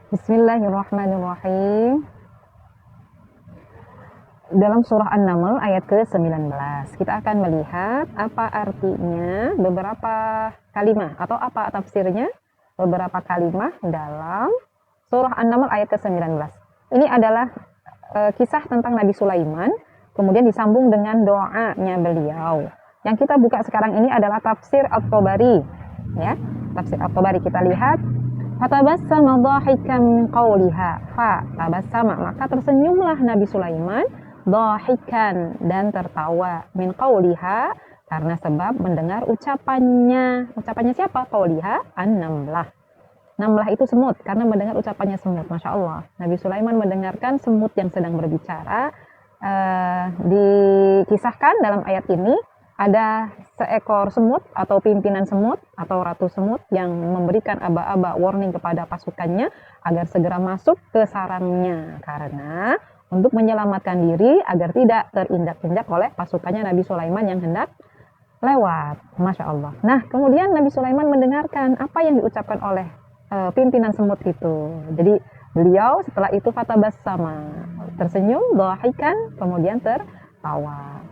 Bismillahirrahmanirrahim. Dalam surah An-Naml ayat ke-19, kita akan melihat apa artinya beberapa kalimah atau apa tafsirnya beberapa kalimah dalam surah An-Naml ayat ke-19. Ini adalah kisah tentang Nabi Sulaiman, kemudian disambung dengan doanya beliau. Yang kita buka sekarang ini adalah tafsir At-Tabari, ya. Tafsir At-Tabari kita lihat. Fatabassama dhahikan min qawliha. Tabassama, maka tersenyumlah Nabi Sulaiman, dhahikan, dan tertawa, min qawliha, karena sebab mendengar ucapannya. Ucapannya siapa? Qawliha an-namlah. Namlah itu semut, karena mendengar ucapannya semut. Masya Allah, Nabi Sulaiman mendengarkan semut yang sedang berbicara. Dikisahkan dalam ayat ini ada seekor semut atau pimpinan semut atau ratu semut yang memberikan aba-aba warning kepada pasukannya agar segera masuk ke sarangnya, karena untuk menyelamatkan diri agar tidak terinjak-injak oleh pasukannya Nabi Sulaiman yang hendak lewat. Masya Allah. Nah, kemudian Nabi Sulaiman mendengarkan apa yang diucapkan oleh pimpinan semut itu. Jadi beliau setelah itu fatabassama, tersenyum, dhahikan, kemudian tertawa.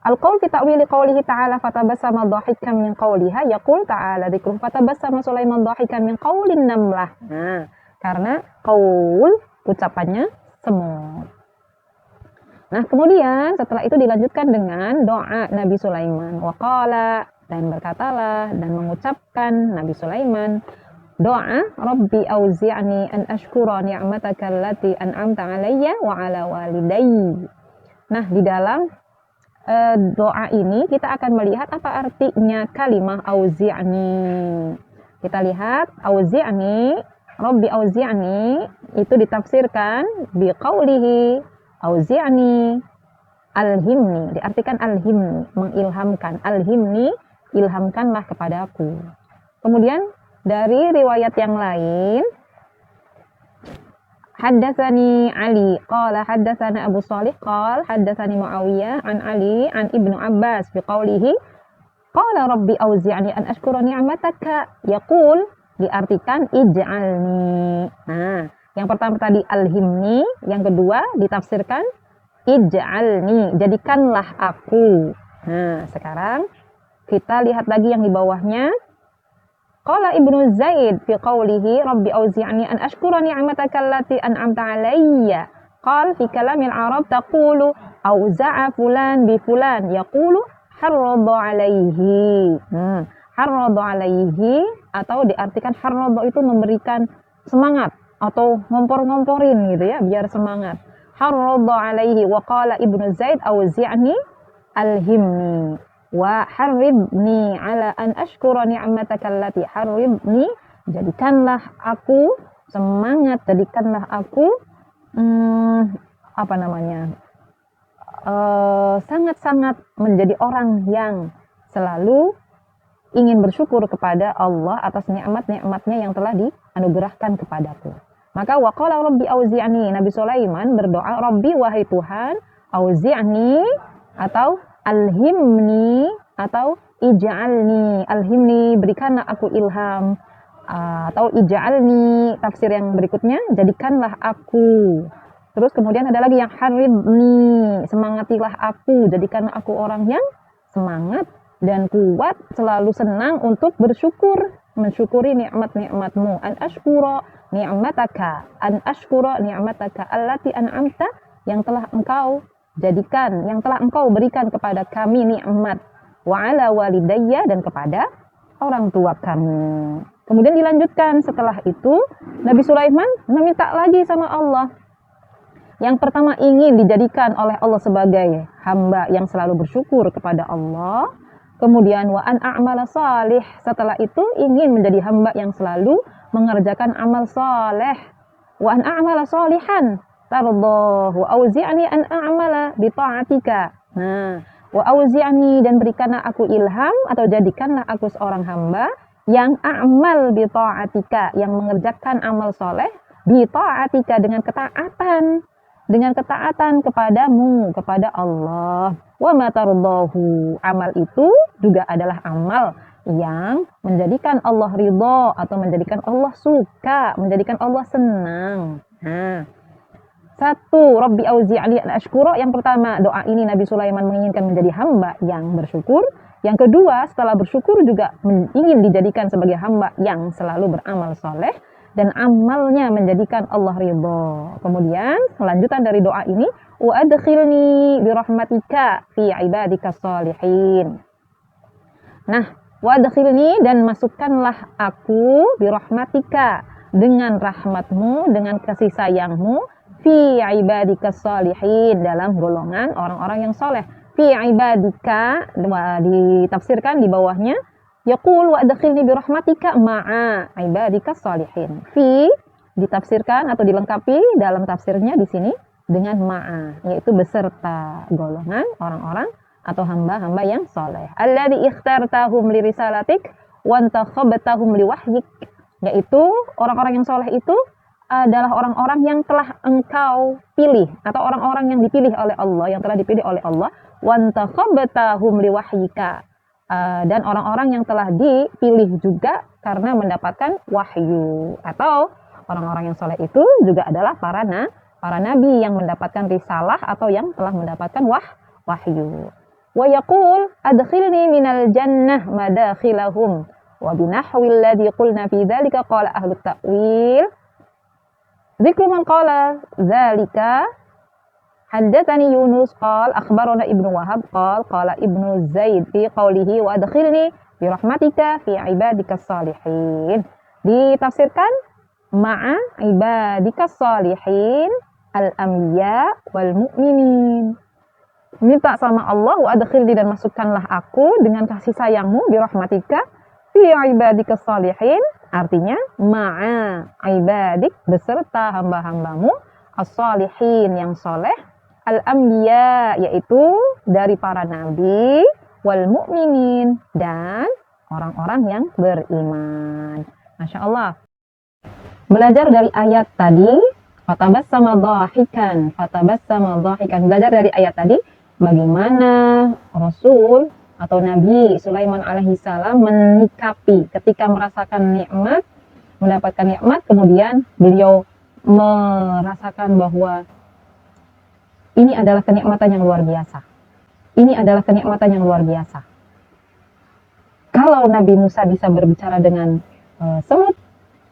Al-qaul fi ta'wili qawlihi ta'ala fatabassama dhahikan min qawliha, yaqul ta'ala dzikruhu fatabassama Sulaiman dhahikan min qawlin namlah. Nah, karena qaul ucapannya semut. Nah, kemudian setelah itu dilanjutkan dengan doa Nabi Sulaiman. Waqala, dan berkatalah dan mengucapkan Nabi Sulaiman doa, Rabbi auzi'ni an ashkura ni'mataka allati an'amta 'alayya wa 'ala walidayya. Nah, di dalam doa ini kita akan melihat apa artinya kalimah auzi'ni. Kita lihat auzi'ni, Rabbi auzi'ni itu ditafsirkan biqaulihi auzi'ni alhimni, diartikan alhimni, mengilhamkan. Alhimni, ilhamkanlah kepadaku. Kemudian dari riwayat yang lain, haddatsani Ali qala haddatsana Abu Shalih qala haddatsani Muawiyah an Ali an Ibnu Abbas biqaulihi qala rabbi auzi'ni an ashkura ni'mataka, yaqul, diartikan ij'alni. Nah, yang pertama tadi alhimni, yang kedua ditafsirkan ij'alni, jadikanlah aku. Nah, sekarang kita lihat lagi yang di bawahnya. Qala Ibnu Zaid fi qawlihi Rabbi auzi'ni an ashkura ni'mataka allati an'amta 'alayya. Qala fi kalamil Arab taqulu auza'a fulan bi fulan, yaqulu harrada 'alaihi. Harrada 'alaihi atau diartikan harrada itu memberikan semangat atau ngompor-ngomporin gitu ya, biar semangat. Harrada 'alaihi. Wa qala Ibnu Zaid auzi'ni alhimni wa harridni ala an ashkura ni'mataka allati, harridni, jadikanlah aku semangat, jadikanlah aku sangat-sangat menjadi orang yang selalu ingin bersyukur kepada Allah atas nikmat-nikmatnya yang telah dianugerahkan kepadaku. Maka waqala rabbi auzi'ni, Nabi Sulaiman berdoa, Rabbi, wahai Tuhan, auzi'ni atau alhimni atau ij'alni. Alhimni, berikanlah aku ilham, atau ij'alni, tafsir yang berikutnya, jadikanlah aku. Terus kemudian ada lagi yang haridni, semangatilah aku, jadikanlah aku orang yang semangat dan kuat, selalu senang untuk bersyukur, mensyukuri nikmat-nikmatmu. An ashkura ni'mataka allati an'amta, yang telah engkau jadikan, yang telah engkau berikan kepada kami nikmat, wa 'ala walidayya, dan kepada orang tua kami. Kemudian dilanjutkan setelah itu Nabi Sulaiman meminta lagi sama Allah. Yang pertama ingin dijadikan oleh Allah sebagai hamba yang selalu bersyukur kepada Allah. Kemudian wa an a'mala salih, setelah itu ingin menjadi hamba yang selalu mengerjakan amal saleh. Wa an a'mala salihan tardahu wa auzi'ni an a'mala bi ta'atika. Nah, wa auzi'ni, dan berikanlah aku ilham atau jadikanlah aku seorang hamba yang a'mal bi ta'atika, yang mengerjakan amal soleh, bi ta'atika, dengan ketaatan kepadamu, kepada Allah. Wa ma tardahu, amal itu juga adalah amal yang menjadikan Allah ridho atau menjadikan Allah suka, menjadikan Allah senang. Nah, satu, Rabbi auzi'ni an ashkura. Yang pertama, doa ini Nabi Sulaiman menginginkan menjadi hamba yang bersyukur. Yang kedua, setelah bersyukur juga ingin dijadikan sebagai hamba yang selalu beramal soleh dan amalnya menjadikan Allah ridho. Kemudian, lanjutan dari doa ini, wa adkhilni bi rahmatika fi ibadikas shalihin. Nah, wa adkhilni, dan masukkanlah aku bi rahmatika, dengan rahmatmu, dengan kasih sayangmu, fi ibadikas shalihin, dalam golongan orang-orang yang soleh. Fi ibadika ditafsirkan di bawahnya, yaqul wa adkhilni bi rahmatika ma'a ibadikas shalihin. Fi ditafsirkan atau dilengkapi dalam tafsirnya di sini dengan ma'a, yaitu beserta golongan orang-orang atau hamba-hamba yang soleh. Alladzi ikhtartahum li risalatik wa antakhabtahum li wahyik, yaitu orang-orang yang soleh itu adalah orang-orang yang telah engkau pilih atau orang-orang yang dipilih oleh Allah, yang telah dipilih oleh Allah. Wa antakhabtahum li wahyika, dan orang-orang yang telah dipilih juga karena mendapatkan wahyu, atau orang-orang yang soleh itu juga adalah para nabi yang mendapatkan risalah atau yang telah mendapatkan wahyu. Wa yaqul adkhilni minal jannah madakhilahum wa binahwi alladhi qulna fi dzalika qala ahlut ta'wil. Dzikru man qala dzalika haddatsani Yunus qala akhbarana Ibnu Wahab qala Ibnu Zaid fi qawlihi wa adkhilni bi rahmatika fi ibadikas shalihin. Ditafsirkan ma'a ibadikas shalihin al-anbiya wal mu'minin. Minta sama Allah, wa adkhilni, dan masukkanlah aku dengan kasih sayangmu, bi rahmatika fi ibadikas shalihin, artinya ma'a ibadik, beserta hamba-hambamu, as-shalihin, yang soleh, al-anbiya, yaitu dari para nabi, wal mu'minin, dan orang-orang yang beriman. Masya Allah. Belajar dari ayat tadi, fatabassama dhahikan, belajar dari ayat tadi bagaimana Rasul atau Nabi Sulaiman alaihissalam menyikapi ketika merasakan nikmat, mendapatkan nikmat, kemudian beliau merasakan bahwa ini adalah kenikmatan yang luar biasa. Ini adalah kenikmatan yang luar biasa. Kalau Nabi Musa bisa berbicara dengan semut,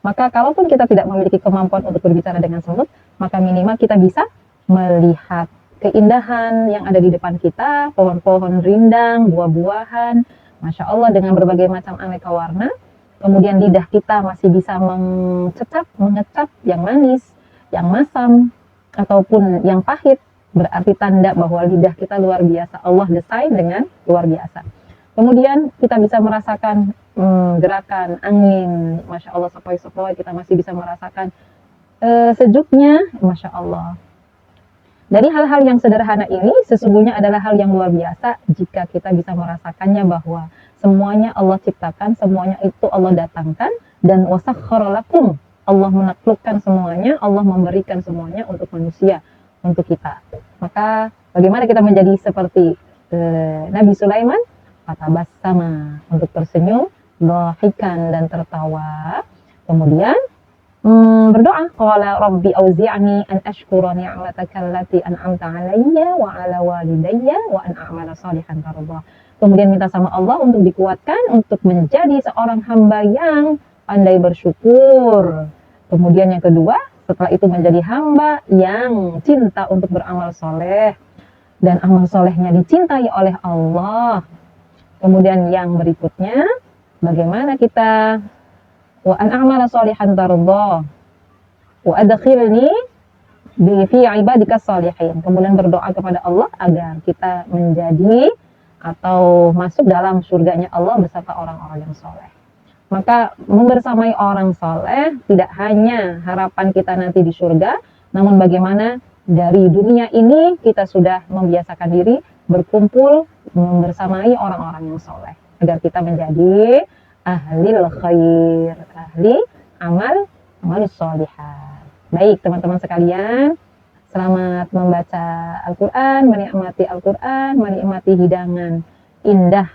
maka kalaupun kita tidak memiliki kemampuan untuk berbicara dengan semut, maka minimal kita bisa melihat keindahan yang ada di depan kita, pohon-pohon rindang, buah-buahan, Masya Allah, dengan berbagai macam aneka warna. Kemudian lidah kita masih bisa mengecap yang manis, yang masam, ataupun yang pahit. Berarti tanda bahwa lidah kita luar biasa. Allah desain dengan luar biasa. Kemudian kita bisa merasakan gerakan angin, Masya Allah, sepoi-sepoi, kita masih bisa merasakan sejuknya, Masya Allah. Dari hal-hal yang sederhana ini sesungguhnya adalah hal yang luar biasa jika kita bisa merasakannya, bahwa semuanya Allah ciptakan, semuanya itu Allah datangkan, dan wasakhkhara lakum, Allah menaklukkan semuanya, Allah memberikan semuanya untuk manusia, untuk kita. Maka bagaimana kita menjadi seperti Nabi Sulaiman? Fatabassama, untuk tersenyum, dhahikan, dan tertawa. Kemudian berdoa, qala rabbi auzi'ni an ashkura ni'mataka allati an'amta 'alayya wa 'ala walidayya wa an a'mala shalihan tardah. Kemudian minta sama Allah untuk dikuatkan untuk menjadi seorang hamba yang pandai bersyukur. Kemudian yang kedua, setelah itu menjadi hamba yang cinta untuk beramal soleh, dan amal solehnya dicintai oleh Allah. Kemudian yang berikutnya, bagaimana kita wa an a'mala shalihan tardah wa adkhilni fi ibadikas shalihin. Kemudian berdoa kepada Allah agar kita menjadi atau masuk dalam surganya Allah beserta orang-orang yang soleh. Maka membersamai orang soleh tidak hanya harapan kita nanti di surga, namun bagaimana dari dunia ini kita sudah membiasakan diri berkumpul membersamai orang-orang yang soleh, agar kita menjadi ahlil khair, ahli amal sholihat. Baik teman-teman sekalian, selamat membaca Al-Quran, menikmati hidangan indah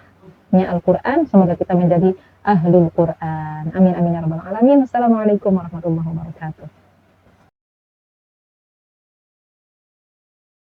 ayatnya Al-Quran. Semoga kita menjadi ahlul Quran. Amin amin ya rabbal alamin. Assalamualaikum warahmatullahi wabarakatuh.